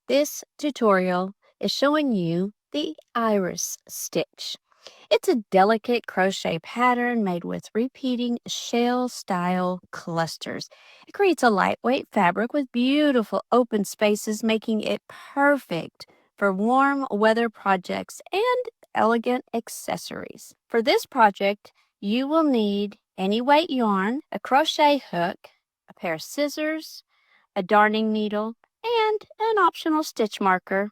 This tutorial is showing you the iris stitch. It's a delicate crochet pattern made with repeating shell style clusters. It creates a lightweight fabric with beautiful open spaces, making it perfect for warm weather projects and elegant accessories. For this project, you will need any weight yarn, a crochet hook, a pair of scissors, a darning needle, and an optional stitch marker.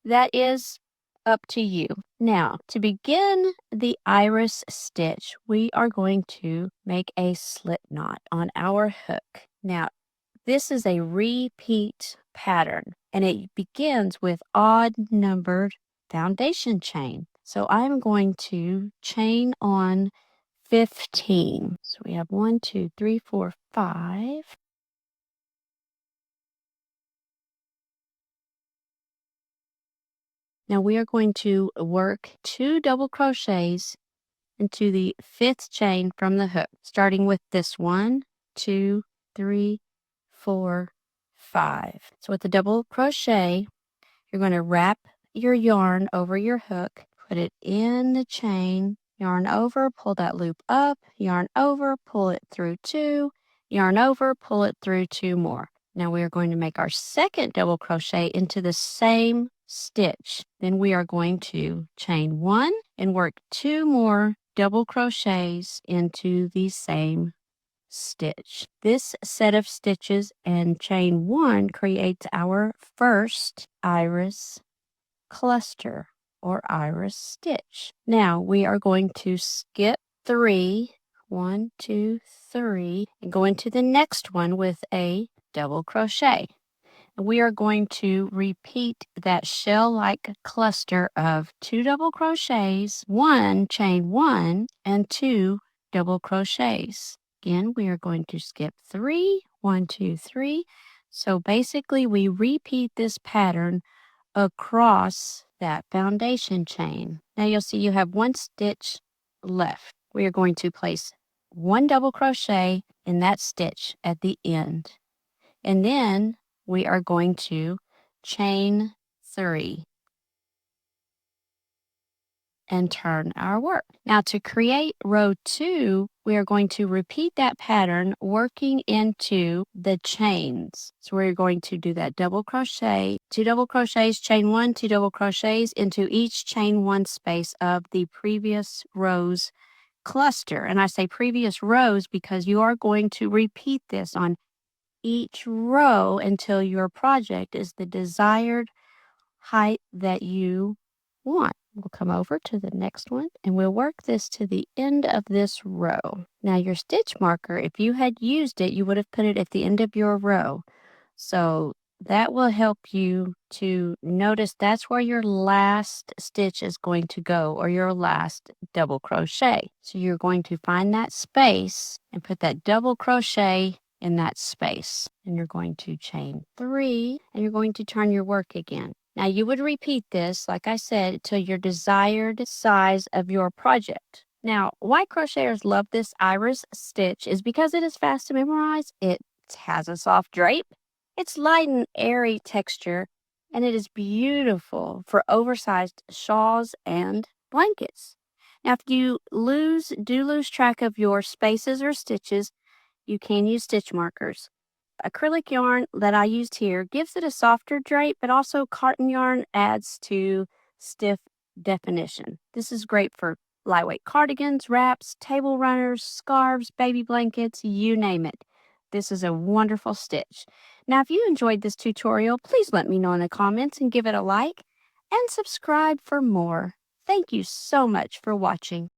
That is up to you. Now, to begin the iris stitch, we are going to make a slip knot on our hook. Now, this is a repeat pattern, and it begins with odd numbered foundation chain. So I'm going to chain on 15. So we have 1, 2, 3, 4, 5. Now we are going to work 2 double crochets into the 5th chain from the hook, starting with this 1, 2, 3, 4, 5. So with the double crochet, you're going to wrap your yarn over your hook, put it in the chain, yarn over, pull that loop up, yarn over, pull it through 2, yarn over, pull it through 2 more. Now we are going to make our second double crochet into the same stitch. Then we are going to chain 1 and work 2 more double crochets into the same stitch. This set of stitches and chain 1 creates our first iris cluster or iris stitch. Now we are going to skip 3, 1, 2, 3, and go into the next one with a double crochet. We are going to repeat that shell-like cluster of 2 double crochets, 1 chain 1, and 2 double crochets. Again, we are going to skip 3, 1, 2, 3. So basically, we repeat this pattern across that foundation chain. Now you'll see you have 1 stitch left. We are going to place 1 double crochet in that stitch at the end. And then we are going to chain 3 and turn our work. Now to create row 2, we are going to repeat that pattern working into the chains. So we're going to do that double crochet, 2 double crochets, chain 1, 2 double crochets into each chain 1 space of the previous row's cluster. And I say previous rows because you are going to repeat this on each row until your project is the desired height that you want. We'll come over to the next one and we'll work this to the end of this row. Now your stitch marker, if you had used it, you would have put it at the end of your row. So that will help you to notice that's where your last stitch is going to go, or your last double crochet. So you're going to find that space and put that double crochet in that space. And you're going to chain 3 and you're going to turn your work again. Now you would repeat this, like I said, to your desired size of your project. Now, why crocheters love this iris stitch is because it is fast to memorize. It has a soft drape. It's light and airy texture, and it is beautiful for oversized shawls and blankets. Now, if you do lose track of your spaces or stitches, you can use stitch markers. Acrylic yarn that I used here gives it a softer drape, but also cotton yarn adds to stiff definition. This is great for lightweight cardigans, wraps, table runners, scarves, baby blankets, you name it. This is a wonderful stitch. Now, if you enjoyed this tutorial, please let me know in the comments and give it a like and subscribe for more. Thank you so much for watching.